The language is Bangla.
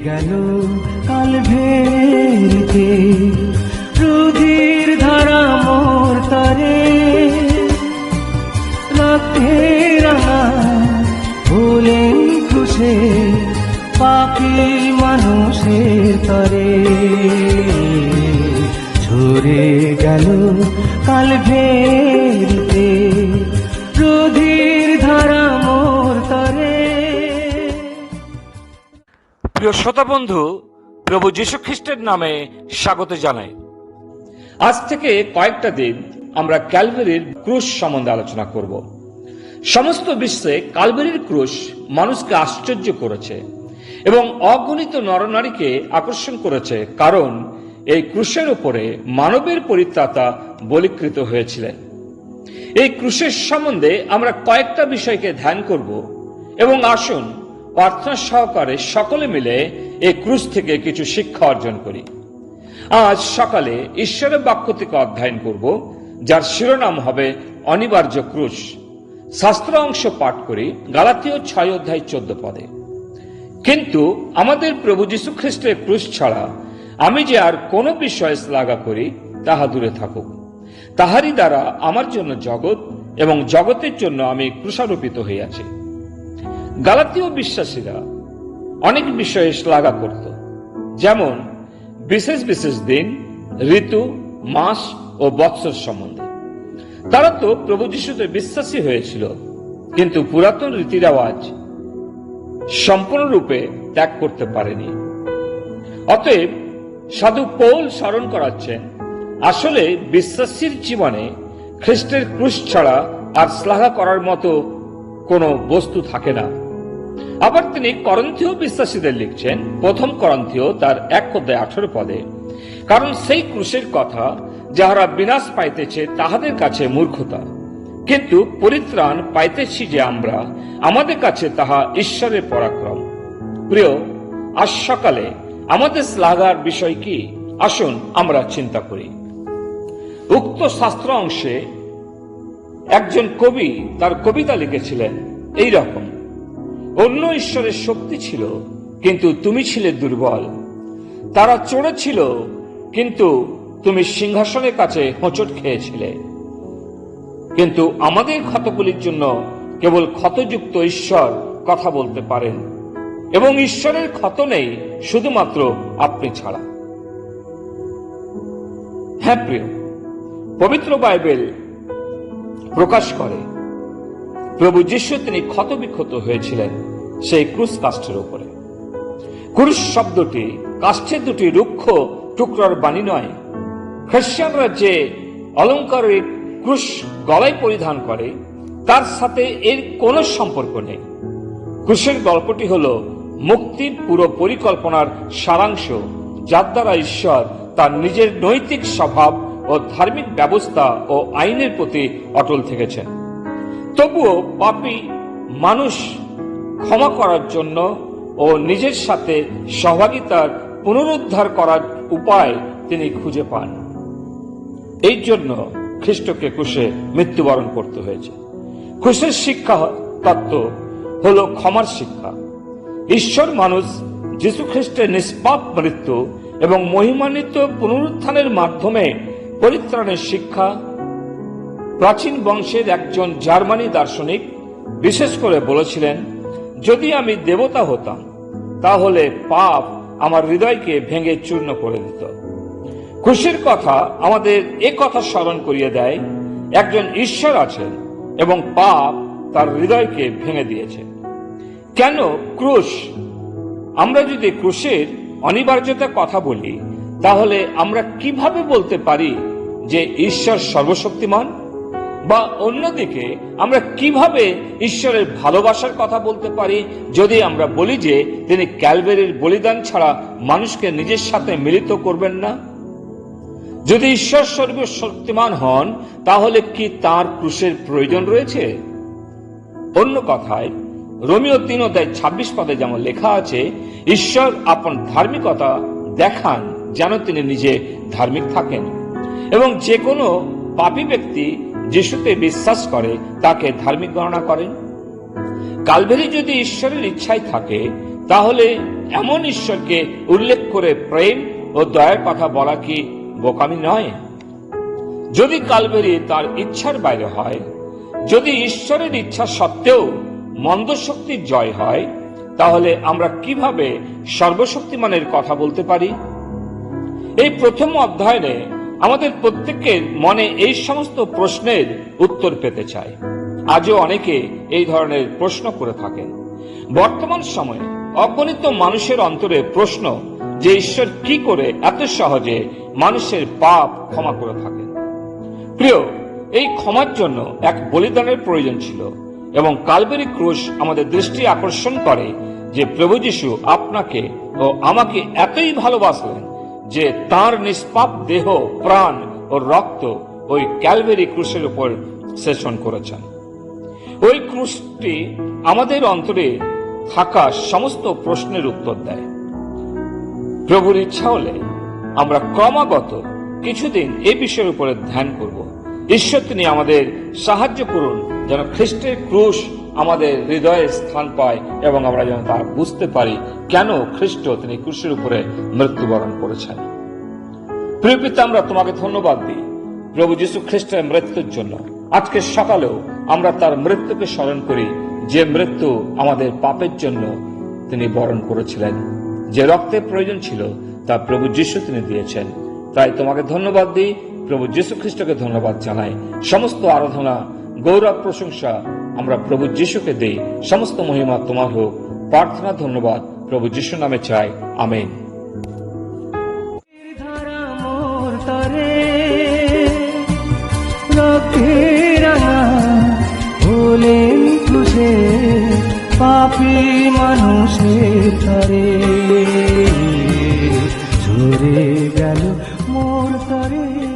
গেল কালভেরিতে, রুধির ধারা মোর তরে, রক্তে রাঙা ভুলেন ক্রুশে পাপী মানুষের তরে। ঝরে গেল কালভেরিতে, রুধির ধারা মোর তরে। প্রিয় শ্রোতা বন্ধু, প্রভু যীশু খ্রিস্টের নামে স্বাগত জানাই। আজ থেকে কয়েকটা দিন আমরা ক্যালভারির ক্রুশ সম্বন্ধে আলোচনা করব। সমস্ত বিশ্বে ক্যালভারির ক্রুশ মানুষকে আশ্চর্য করেছে এবং অগণিত নরনারীকে আকর্ষণ করেছে, কারণ এই ক্রুশের উপরে মানবের পরিত্রাতা বলীকৃত হয়েছিলেন। এই ক্রুশের সম্বন্ধে আমরা কয়েকটা বিষয়কে ধ্যান করব এবং আসুন প্রার্থনা সহকারে সকলে মিলে এই ক্রুশ থেকে কিছু শিক্ষা অর্জন করি। আজ সকালে ঈশ্বরের বাক্য থেকে অধ্যয়ন করব, যার শিরোনাম হবে অনিবার্য ক্রুশ। শাস্ত্র অংশ পাঠ করি গালাতীয় 6:14 কিন্তু আমাদের প্রভু যীশু খ্রিস্টের ক্রুশ ছাড়া আমি যে আর কোনো বিষয়ে শ্লাঘা করি তাহা দূরে থাকুক। তাহারই দ্বারা আমার জন্য জগৎ এবং জগতের জন্য আমি ক্রুশারোপিত হইয়াছি। গালাতীয় বিশ্বাসীরা অনেক বিষয়ে শ্লাঘা করত, যেমন বিশেষ বিশেষ দিন, ঋতু, মাস ও বৎসর সম্বন্ধে। তারা তো প্রভু যীশুতে বিশ্বাসী হয়েছিল, কিন্তু পুরাতন রীতি রেওয়াজ সম্পূর্ণরূপে ত্যাগ করতে পারেনি। অতএব সাধু পৌল স্মরণ করাচ্ছেন, আসলে বিশ্বাসীর জীবনে খ্রিস্টের ক্রুশ ছাড়া আর শ্লাঘা করার মতো কোনো বস্তু থাকে না। আবার তিনি করন্থীয় বিশ্বাসীদের লিখছেন, 1 করন্থীয় তার 1:18, কারণ সেই ক্রুশের কথা যাহারা বিনাশ পাইতেছে তাহাদের কাছে মূর্খতা, কিন্তু পরিত্রাণ পাইতেছি যে আমরা, আমাদের কাছে তাহা ঈশ্বরের পরাক্রম। প্রিয়, আজ সকালে আমাদের শ্লাঘার বিষয় কি? আসুন আমরা চিন্তা করি। উক্ত শাস্ত্র অংশে একজন কবি তার কবিতা লিখেছিলেন এই রকম: অন্য ঈশ্বরের শক্তি ছিল, কিন্তু তুমি ছিলে দুর্বল। তারা চড়েছিল, কিন্তু তুমি সিংহাসনের কাছে হোঁচট খেয়েছিলে। কিন্তু আমাদের ক্ষতগুলির জন্য কেবল ক্ষতযুক্ত ঈশ্বর কথা বলতে পারেন, এবং ঈশ্বরের ক্ষত নেই শুধুমাত্র আপনি ছাড়া। হ্যাঁ প্রিয়, পবিত্র বাইবেল প্রকাশ করে প্রভু যীশু তিনি ক্ষতবিক্ষত হয়েছিলেন সেই ক্রুশ কাষ্ঠের উপরে। ক্রুশ শব্দটি কাষ্ঠের দুটি রুক্ষ টুকরার বাণী নয়। খ্রিস্টানরা যে অলঙ্কারের ক্রুশ গলায় পরিধান করে তার সাথে এর কোনো সম্পর্ক নেই। ক্রুশের গল্পটি হল মুক্তির পুরো পরিকল্পনার সারাংশ, যার দ্বারা ঈশ্বর তার নিজের নৈতিক স্বভাব ও ধার্মিক ব্যবস্থা ও আইনের প্রতি অটল থেকেছেন। তবুও পাপী মানুষ ক্ষমা করার জন্য ও নিজের সাথে সহভাগিতার পুনরুদ্ধার করার উপায় তিনি খুঁজে পান। এই জন্য খ্রিস্টকে ক্রুশে মৃত্যুবরণ করতে হয়েছে। ক্রুশের শিক্ষা তত্ত্ব হল ক্ষমার শিক্ষা। ঈশ্বর মানুষ যীশু খ্রিস্টের নিষ্পাপ মৃত্যু এবং মহিমান্বিত পুনরুত্থানের মাধ্যমে পরিত্রাণের শিক্ষা। প্রাচীন বংশের একজন জার্মানি দার্শনিক বিশেষ করে বলেছিলেন, যদি আমি দেবতা হতাম তাহলে পাপ আমার হৃদয়কে ভেঙে চূর্ণ করে দিত। ক্রুশের কথা আমাদের এ কথা স্মরণ করিয়ে দেয়, একজন ঈশ্বর আছেন এবং পাপ তার হৃদয়কে ভেঙে দিয়েছে। কেন ক্রুশ? আমরা যদি ক্রুশের অনিবার্যতার কথা বলি, তাহলে আমরা কিভাবে বলতে পারি যে ঈশ্বর সর্বশক্তিমান? বা অন্যদিকে আমরা কিভাবে ঈশ্বরের ভালোবাসার কথা বলতে পারি যদি আমরা বলি যে তিনি ক্যালভারির বলিদান ছাড়া মানুষকে নিজের সাথে মিলিত করবেন না? যদি ঈশ্বর সর্বশক্তিমান হন, তাহলে কি তার ক্রুশের প্রয়োজন রয়েছে? অন্য কথায় রোমিও 3:26 যেমন লেখা আছে, ঈশ্বর আপন ধার্মিকতা দেখান যেন তিনি নিজে ধার্মিক থাকেন, এবং যে কোনো পাপী ব্যক্তি যিশুতে বিশ্বাস করে তাকে ধার্মিক গণনা করেন। কালভারি যদি ঈশ্বরের ইচ্ছাই থাকে, তাহলে এমন ঈশ্বরকে উল্লেখ করে প্রেম ও দয়ার কথা বলা কি বোকামি নয়? যদি কালভেরি তার ইচ্ছার বাইরে হয়, যদি ঈশ্বরের ইচ্ছা সত্ত্বেও মন্দ শক্তির জয় হয়, তাহলে আমরা কিভাবে সর্বশক্তিমানের কথা বলতে পারি? এই প্রথম অধ্যায়ে আমাদের প্রত্যেকের মনে এই সমস্ত প্রশ্নের উত্তর পেতে চায়। আজও অনেকে এই ধরনের প্রশ্ন করে থাকেন। বর্তমান সময়ে অগণিত মানুষের অন্তরে প্রশ্ন যে ঈশ্বর কি করে এত সহজে মানুষের পাপ ক্ষমা করে থাকেন। প্রিয়, এই ক্ষমার জন্য এক বলিদানের প্রয়োজন ছিল, এবং কালভেরি ক্রুশ আমাদের দৃষ্টি আকর্ষণ করে যে প্রভু যীশু আপনাকে ও আমাকে এতই ভালোবাসলেন যে তার নিষ্পাপ দেহ, প্রাণ ও রক্ত ওই ক্যালভেরি ক্রুশের উপর সেচন করেছেন। ওই ক্রুশটি আমাদের অন্তরে থাকা সমস্ত প্রশ্নের উত্তর দেয়। প্রভুর ইচ্ছা হলে আমরা ক্রমাগত কিছুদিন এই বিষয়ের উপরে ধ্যান করব। ঈশ্বর তিনি আমাদের সাহায্য করুন যেন খ্রিস্টের ক্রুশ আমাদের হৃদয়ে স্থান পায় এবং আমরা যেন তা বুঝতে পারি কেন খ্রিস্ট তিনি ক্রুশের উপরে মৃত্যুবরণ করেছেন। প্রিয় পিতা, আমরা তোমাকে ধন্যবাদ দিই প্রভু যীশু খ্রিস্টের মৃত্যুর জন্য। আজকে সকালেও আমরা তার মৃত্যুকে স্মরণ করি, যে মৃত্যু আমাদের পাপের জন্য তিনি বরণ করেছিলেন। যে রক্তের প্রয়োজন ছিল তা প্রভু যীশু তিনি দিয়েছেন। তাই তোমাকে ধন্যবাদ দিই, প্রভু যীশু খ্রিস্টকে ধন্যবাদ জানাই। সমস্ত আরাধনা, গৌরব, প্রশংসা আমরা প্রভু যীশুকে দেই। সমস্ত মহিমা তোমার হোক। প্রার্থনা, ধন্যবাদ প্রভু যীশু নামে চাই, আমেন। হলেন ক্রুশে পাপী মানুষের তরে, ঝরে গেল মোর তরে।